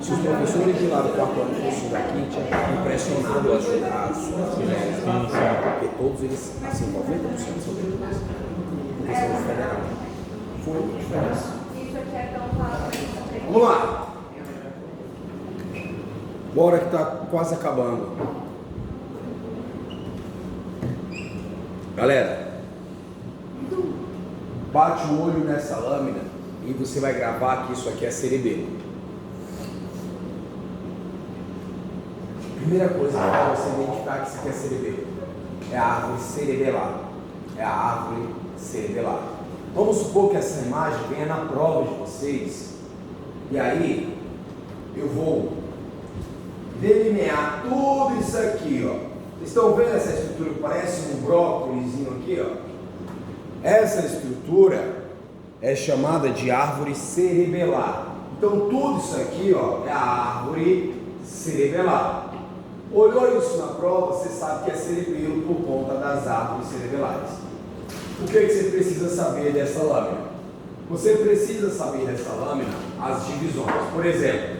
Se os professores de lá do quarto ano fossem daqui, tinha impressionado as mulheres, porque todos eles, assim, 90% são deles. Questão do federal. Foi uma diferença. Vamos lá. Bora que tá quase acabando. Galera, bate o olho nessa lâmina e você vai gravar que isso aqui é cerebelo. Primeira coisa que é você identificar que isso aqui é cerebelo. É a árvore cerebelar. É a árvore cerebelar. Vamos supor que essa imagem venha na prova de vocês. E aí, eu vou delinear tudo isso aqui, ó. Vocês estão vendo essa estrutura que parece um brócolizinho aqui, ó? Essa estrutura é chamada de árvore cerebelar. Então, tudo isso aqui, ó, é a árvore cerebelar. Olhou isso na prova, você sabe que é cerebelo por conta das árvores cerebelares. O que você precisa saber dessa lâmina? Você precisa saber dessa lâmina as divisões. Por exemplo,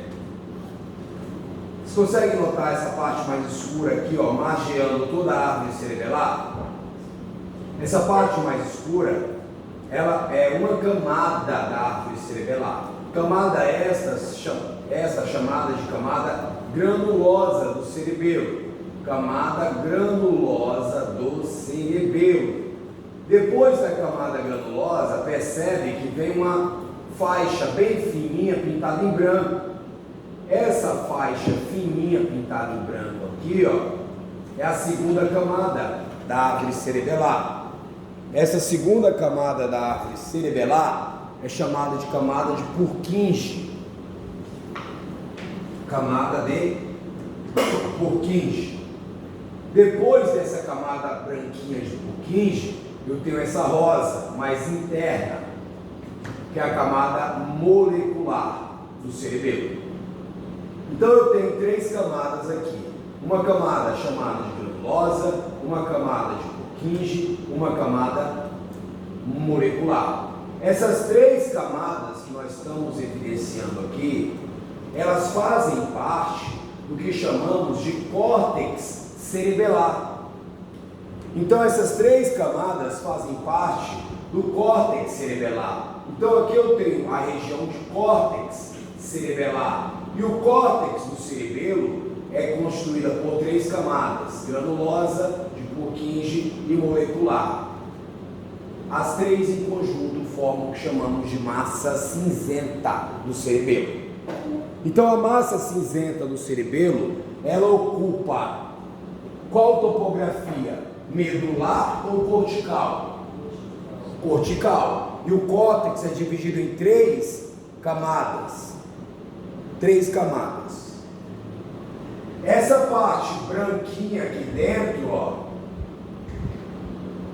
você consegue notar essa parte mais escura aqui, ó, margeando toda a árvore cerebelar? Essa parte mais escura, ela é uma camada da árvore cerebelar. Camada esta chamada de camada granulosa do cerebelo. Camada granulosa do cerebelo. Depois da camada granulosa, percebe que vem uma faixa bem fininha pintada em branco. Essa faixa fininha pintada em branco aqui, ó, é a segunda camada da árvore cerebelar. Essa segunda camada da árvore cerebelar é chamada de camada de Purkinje. Camada de Purkinje. Depois dessa camada branquinha de Purkinje, eu tenho essa rosa mais interna, que é a camada molecular do cerebelo. Então eu tenho três camadas aqui. Uma camada chamada de granulosa, uma camada de Purkinje, uma camada molecular. Essas três camadas que nós estamos evidenciando aqui, elas fazem parte do que chamamos de córtex cerebelar. Então essas três camadas fazem parte do córtex cerebelar. Então aqui eu tenho a região de córtex cerebelar. E o córtex do cerebelo é constituída por três camadas: granulosa, de Purkinje e molecular. As três em conjunto formam o que chamamos de massa cinzenta do cerebelo. Então a massa cinzenta do cerebelo, ela ocupa qual topografia? Medular ou cortical? Cortical. E o córtex é dividido em três camadas. Três camadas. Essa parte branquinha aqui dentro, ó,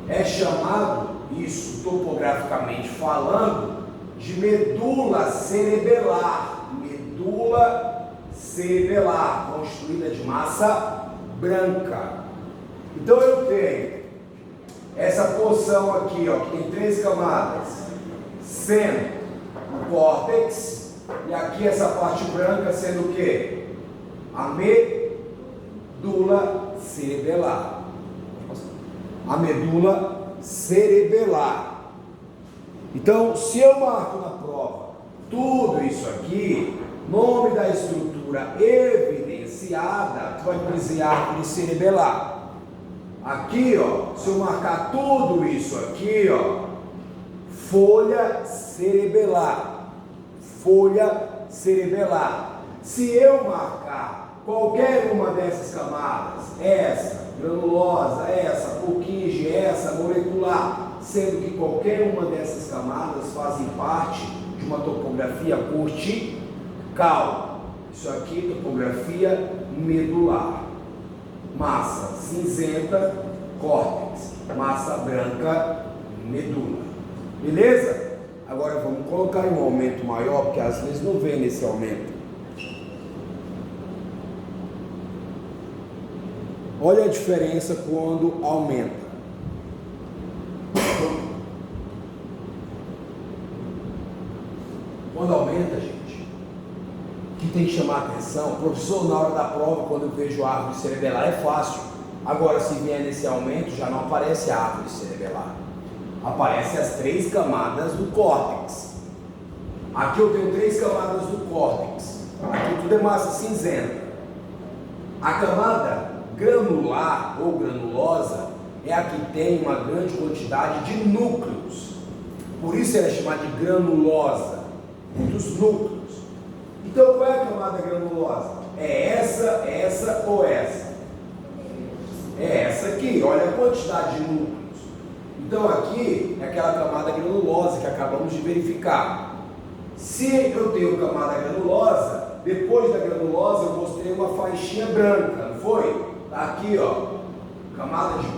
é chamado, isso topograficamente falando, de medula cerebelar. Medula cerebelar, constituída de massa branca. Então eu tenho essa porção aqui, ó, que tem três camadas, sendo o córtex, e aqui essa parte branca sendo o quê? A medula cerebelar. A medula cerebelar. Então, se eu marco na prova tudo isso aqui, nome da estrutura evidenciada, tu vai dizer árvore cerebelar. Aqui, ó, se eu marcar tudo isso aqui, ó, folha cerebelar. Folha cerebelar. Se eu marcar qualquer uma dessas camadas, essa granulosa, essa Purkinje, essa molecular, sendo que qualquer uma dessas camadas fazem parte de uma topografia cortical. Isso aqui, topografia medular. Massa cinzenta, córtex. Massa branca, medula. Beleza? Agora vamos colocar em um aumento maior, porque às vezes não vem nesse aumento. Olha a diferença quando aumenta. Quando aumenta, gente, que tem que chamar a atenção. Professor, na hora da prova, quando eu vejo a árvore cerebelar, é fácil. Agora, se vier nesse aumento, já não aparece a árvore cerebelar. Aparecem as 3 camadas do córtex. Aqui eu tenho 3 camadas do córtex. Aqui tudo é massa cinzenta. A camada granular ou granulosa é a que tem uma grande quantidade de núcleos. Por isso ela é chamada de granulosa, dos núcleos. Então qual é a camada granulosa? É essa ou essa? É essa aqui, olha a quantidade de núcleos. Então aqui é aquela camada granulosa que acabamos de verificar. Se eu tenho camada granulosa, depois da granulosa eu mostrei uma faixinha branca, não foi? Está aqui, ó, camada de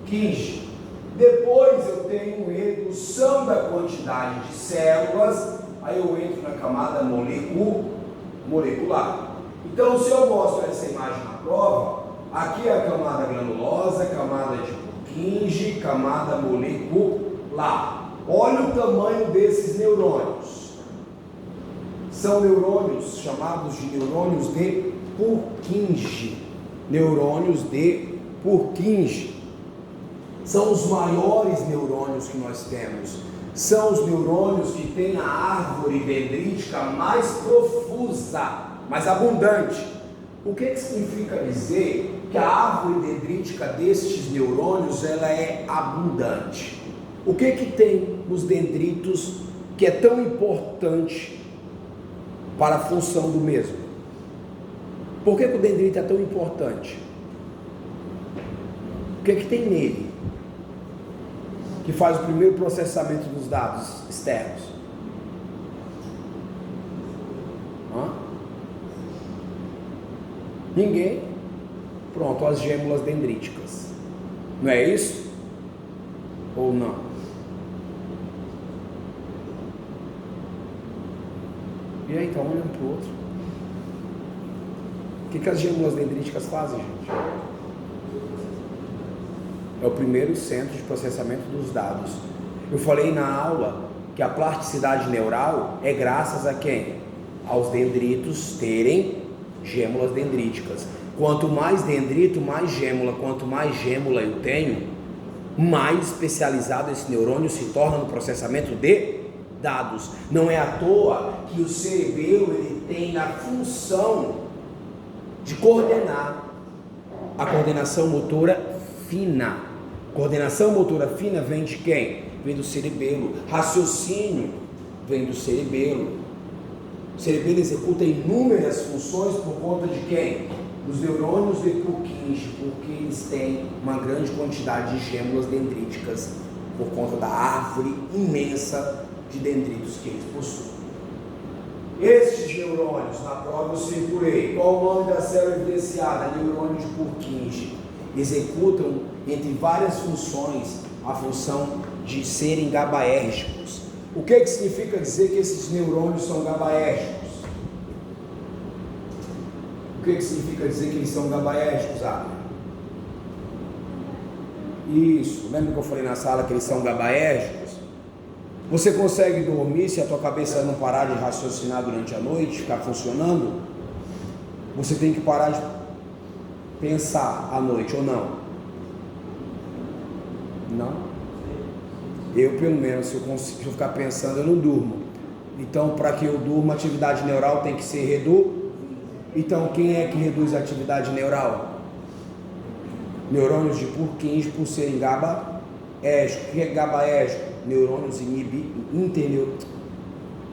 Purkinje. Depois eu tenho redução da quantidade de células, aí eu entro na camada molecular. Então, se eu mostro essa imagem na prova, aqui é a camada granulosa, camada de Purkinje, camada molecular. Olha o tamanho desses neurônios. São neurônios chamados de neurônios de Purkinje. Neurônios de Purkinje. São os maiores neurônios que nós temos. São os neurônios que têm a árvore dendrítica mais profusa, mais abundante. O que significa dizer que a árvore dendrítica destes neurônios ela é abundante? O que tem nos dendritos que é tão importante para a função do mesmo? Por que o dendrito é tão importante? O que tem nele que faz o primeiro processamento dos dados externos? Ninguém? Pronto, as gêmulas dendríticas. Não é isso? Ou não? E aí, então, olhando para o outro. O que as gêmulas dendríticas fazem, gente? É o primeiro centro de processamento dos dados. Eu falei na aula que a plasticidade neural é graças a quem? Aos dendritos terem gêmulas dendríticas. Quanto mais dendrito, mais gêmula. Quanto mais gêmula eu tenho, mais especializado esse neurônio se torna no processamento de dados. Não é à toa que o cerebelo ele tem a função de coordenar a coordenação motora fina. Coordenação motora fina vem de quem? Vem do cerebelo. Raciocínio vem do cerebelo. O cerebelo executa inúmeras funções por conta de quem? Dos neurônios de Purkinje, porque eles têm uma grande quantidade de gêmulas dendríticas por conta da árvore imensa de dendritos que eles possuem. Estes neurônios, na prova eu circulei. Qual o nome da célula evidenciada? Neurônio de Purkinje. Executam, entre várias funções, a função de serem GABAérgicos. O que significa dizer que esses neurônios são GABAérgicos? O que significa dizer que eles são GABAérgicos, Isso, lembra que eu falei na sala que eles são GABAérgicos? Você consegue dormir se a tua cabeça não parar de raciocinar durante a noite, ficar funcionando? Você tem que parar de pensar à noite, ou não? Não? Eu, pelo menos, se eu ficar pensando, eu não durmo. Então, para que eu durma, a atividade neural tem que ser reduzida. Então, quem é que reduz a atividade neural? Neurônios de Purkinje, por serem GABAérgicos. O que é GABAérgico? Neurônios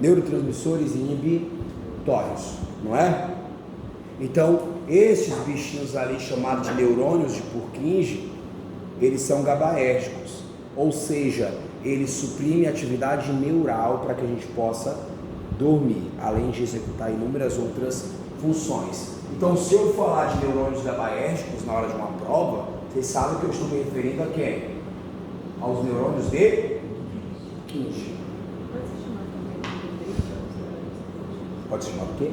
neurotransmissores inibitórios, não é? Então, esses bichinhos ali chamados de neurônios de Purkinje, eles são GABAérgicos, ou seja, eles suprimem a atividade neural para que a gente possa dormir, além de executar inúmeras outras funções. Então, se eu falar de neurônios GABAérgicos na hora de uma prova, vocês sabem que eu estou me referindo a quem? Aos neurônios de Purkinje. Pode ser chamado o quê?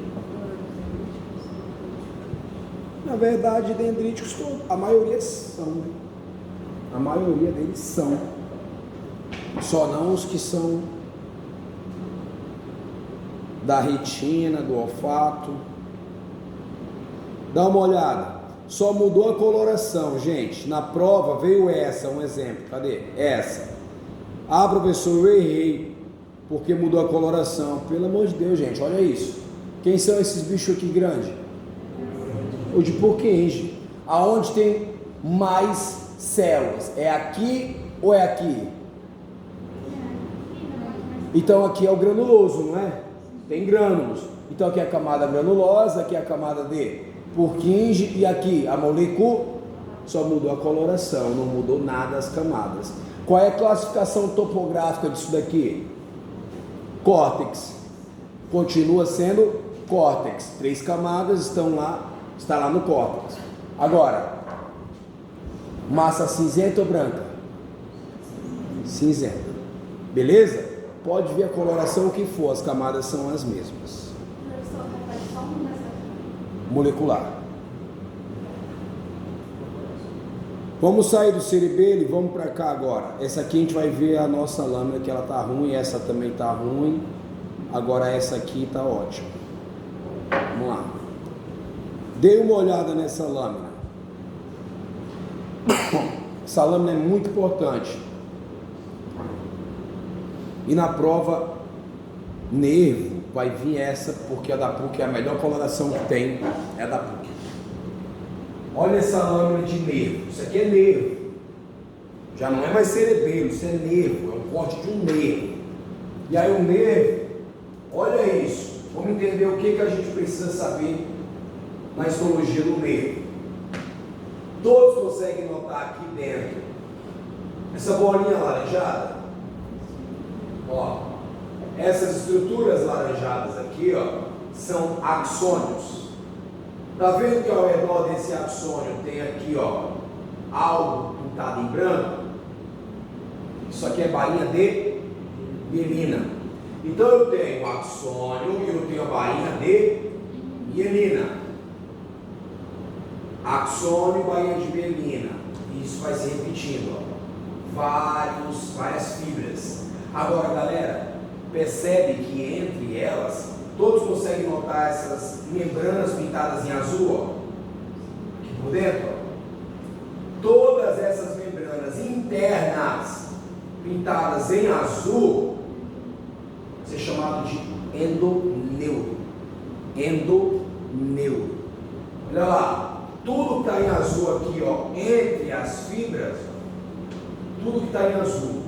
Na verdade, dendríticos, a maioria são. A maioria deles são. Só não os que são da retina, do olfato. Dá uma olhada. Só mudou a coloração, gente. Na prova veio essa, um exemplo. Cadê? Essa. Ah, professor, eu errei, porque mudou a coloração. Pelo amor de Deus, gente, olha isso. Quem são esses bichos aqui grandes? O de Purkinje. Aonde tem mais células? É aqui ou é aqui? Então aqui é o granuloso, não é? Tem grânulos. Então aqui é a camada granulosa, aqui é a camada de Purkinje e aqui a molécula. Só mudou a coloração, não mudou nada as camadas. Qual é a classificação topográfica disso daqui? Córtex. Continua sendo córtex. 3 camadas estão lá, está lá no córtex. Agora, massa cinzenta ou branca? Cinzenta. Beleza? Pode ver a coloração que for, as camadas são as mesmas. Molecular. Vamos sair do cerebelo e vamos para cá agora. Essa aqui a gente vai ver a nossa lâmina, que ela tá ruim, essa também tá ruim. Agora essa aqui tá ótima. Vamos lá. Dê uma olhada nessa lâmina. Essa lâmina é muito importante. E na prova, nervo, vai vir essa, porque a da PUC é a melhor coloração que tem, é a da PUC. Olha essa lâmina de nervo, isso aqui é nervo. Já não é mais cerebelo, isso é nervo, é um corte de um nervo. E aí o nervo, olha isso, vamos entender o que a gente precisa saber na histologia do nervo. Todos conseguem notar aqui dentro, essa bolinha alaranjada? Ó, essas estruturas laranjadas aqui, ó, são axônios. Tá vendo que ao redor desse axônio tem aqui, ó, algo pintado em branco? Isso aqui é bainha de mielina. Então eu tenho o axônio e eu tenho a bainha de mielina. Axônio e bainha de mielina. Isso vai se repetindo, ó. Várias fibras. Agora, galera, percebe que entre elas, todos conseguem notar essas membranas pintadas em azul, ó, aqui por dentro, ó. Todas essas membranas internas pintadas em azul, isso é chamado de endoneuro. Endoneuro. Olha lá, tudo que está em azul aqui, ó, entre as fibras, tudo que está em azul.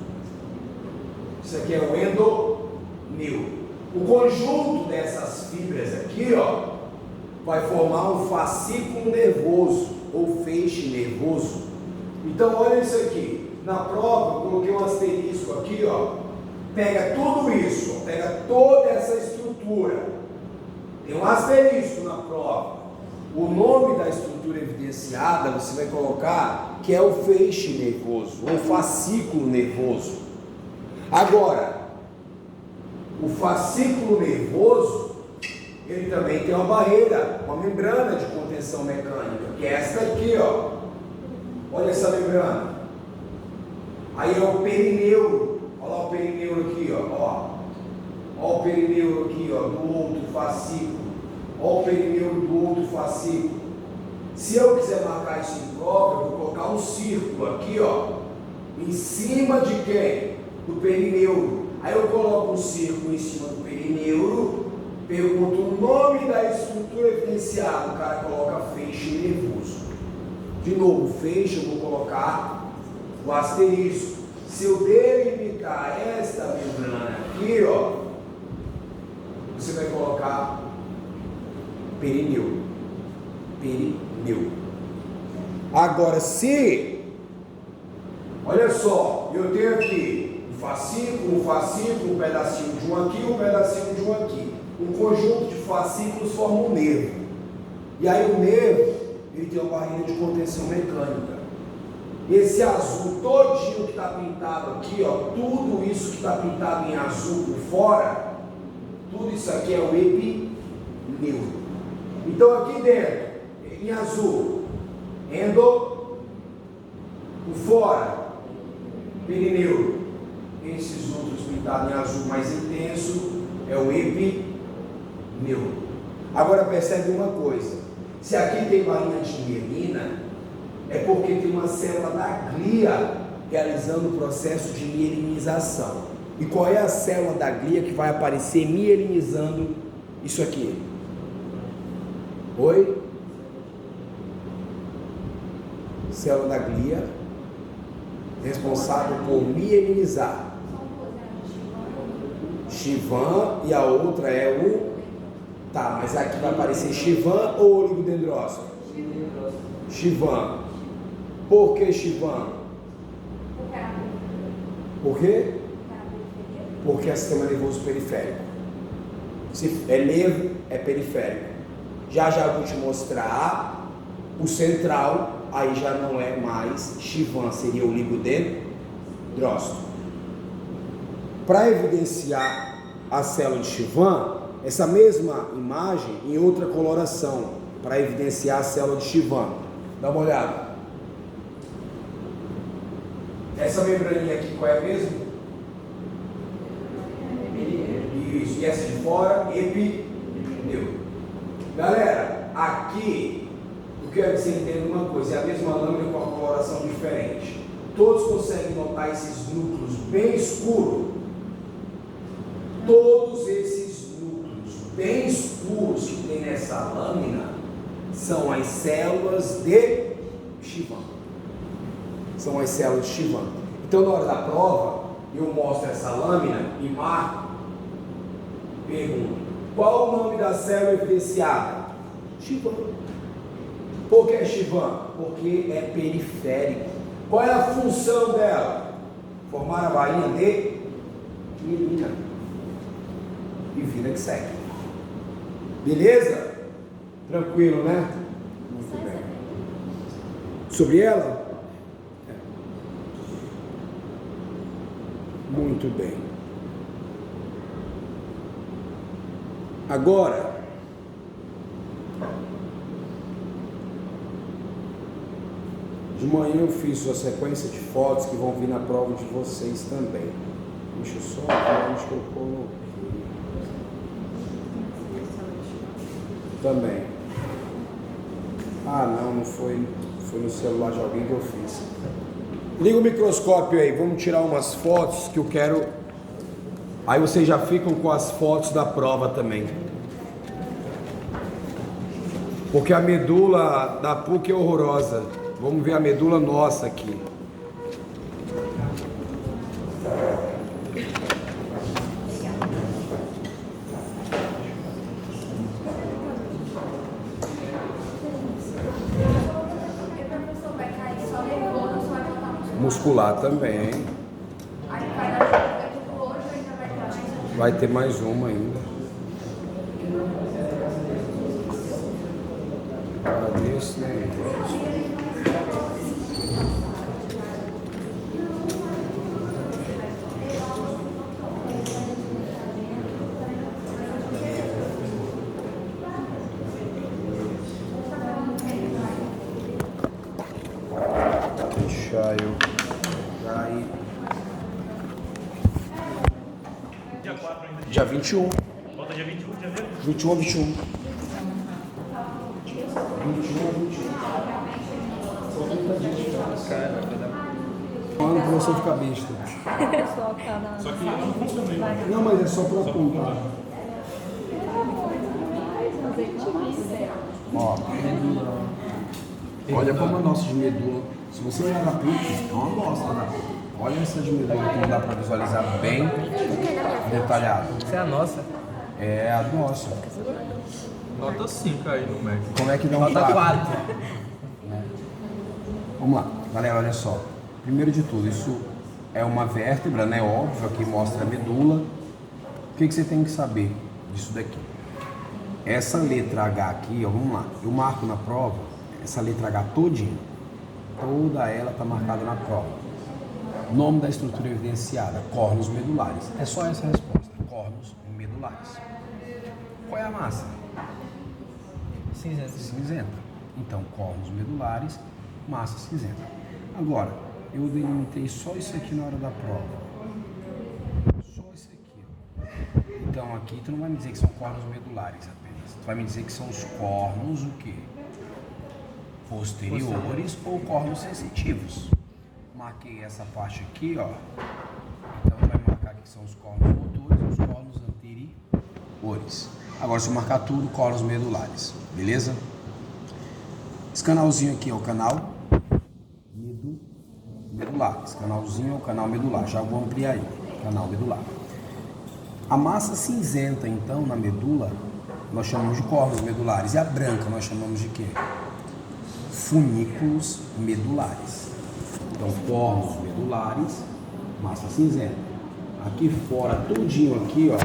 Isso aqui é o endoneuro. O conjunto dessas fibras aqui, ó, vai formar um fascículo nervoso ou feixe nervoso. Então, olha isso aqui. Na prova, eu coloquei um asterisco aqui, ó. Pega tudo isso, ó, pega toda essa estrutura. Tem um asterisco na prova. O nome da estrutura evidenciada, você vai colocar que é o feixe nervoso ou fascículo nervoso. Agora, o fascículo nervoso, ele também tem uma barreira, uma membrana de contenção mecânica, que é esta aqui, ó. Olha essa membrana. Aí é o perineuro. Olha lá o perineuro aqui, ó. Olha o perineuro aqui, ó, do outro fascículo. Olha o perineuro do outro fascículo. Se eu quiser marcar isso em prova, eu vou colocar um círculo aqui, ó, em cima de quem? Do perineuro. Aí eu coloco um círculo em cima do perineuro, pergunto o nome da estrutura evidenciada, o cara coloca feixe nervoso. De novo, feixe, eu vou colocar o asterisco. Se eu delimitar esta membrana aqui, ó, você vai colocar perineuro. Perineuro. Agora, se, olha só, eu tenho aqui um fascículo, um pedacinho de um aqui, um pedacinho de um aqui. Um conjunto de fascículos forma um nervo. E aí o nervo, ele tem uma barreira de contenção mecânica. Esse azul todinho que está pintado aqui, ó, tudo isso que está pintado em azul por fora, tudo isso aqui é o epineuro. Então aqui dentro, em azul, endo, por fora, perineuro. Esses outros pintados em azul mais intenso é o epineuro. neutro. Agora percebe uma coisa, se aqui tem bainha de mielina, é porque tem uma célula da glia realizando o processo de mielinização. E qual é a célula da glia que vai aparecer mielinizando isso aqui? Oi? Célula da glia, responsável por mielinizar. Chivan, e a outra é o... Tá, mas aqui vai aparecer Chivan ou oligodendrócito? Chivan. Por que Chivan? Por quê? Porque é sistema nervoso periférico. Se é nervo, é periférico. Já vou te mostrar o central, aí já não é mais Chivan, seria o oligodendrócito. Para evidenciar a célula de Chivan, essa mesma imagem em outra coloração, para evidenciar a célula de Chivan. Dá uma olhada. Essa membraninha aqui, qual é mesmo? Isso, e essa de fora, epineu. Galera, aqui, eu quero que você entenda uma coisa, é a mesma lâmina com uma coloração diferente. Todos conseguem notar esses núcleos bem escuros? Todos esses núcleos bem escuros que tem nessa lâmina são as células de Chivan. São as células de Chivan. Então, na hora da prova, eu mostro essa lâmina e marco. Pergunto: qual o nome da célula evidenciada? Chivan. Por que Chivan? Porque é periférico. Qual é a função dela? Formar a bainha de mielina. E vida que segue. Beleza? Tranquilo, né? Muito bem. Sobre ela? Muito bem. Agora, de manhã eu fiz uma sequência de fotos que vão vir na prova de vocês também. Deixa eu só ver onde que eu coloquei. Também. Ah, não foi. Foi no celular de alguém que eu fiz. Liga o microscópio aí, vamos tirar umas fotos que eu quero. Aí vocês já ficam com as fotos da prova também. Porque a medula da PUC é horrorosa. Vamos ver a medula nossa aqui. Muscular também. Vai ter mais uma ainda. Desse, né? Deixa eu aí. Dia 4 ainda. Dia 21. Volta dia 21 de janeiro? 21 a 21. 21 a 21. Cara, Um ano pra você ficar besta. só que não funciona ainda. Não, mas é só pra apontar. Ó, olha como a nossa de medula. Se você olhar na PUC, é uma bosta, né? Olha essa de medula que não dá pra visualizar bem detalhado. Essa é a nossa. É a nossa. Nota 5 aí no médico. Como é que dá um Nota 4. Vamos lá, galera, olha só. Primeiro de tudo, isso é uma vértebra, né? Óbvio, aqui mostra a medula. O que você tem que saber disso daqui? Essa letra H aqui, ó, vamos lá. Eu marco na prova essa letra H todinha. Toda ela está marcada na prova. Nome da estrutura evidenciada: córneos medulares. É só essa a resposta: córneos medulares. Qual é a massa? Cinzenta. Cinzenta. Então, córneos medulares, massa cinzenta. Agora, eu delimitei só isso aqui na hora da prova. Só isso aqui. Então, então aqui, tu não vai me dizer que são cornos medulares apenas. Tu vai me dizer que são os cornos o quê? Posteriores ou cornos sensitivos. Marquei essa parte aqui, ó. Então tu vai marcar que são os cornos motores e os cornos anteriores. Agora se eu marcar tudo, cornos medulares, beleza? Esse canalzinho aqui é o canal medular. Esse canalzinho é o canal medular. Já vou ampliar aí. Canal medular. A massa cinzenta, então, na medula, nós chamamos de cornos medulares. E a branca nós chamamos de quê? Funículos medulares. Então, cornos medulares, massa cinzenta. Aqui fora, tudinho aqui, ó,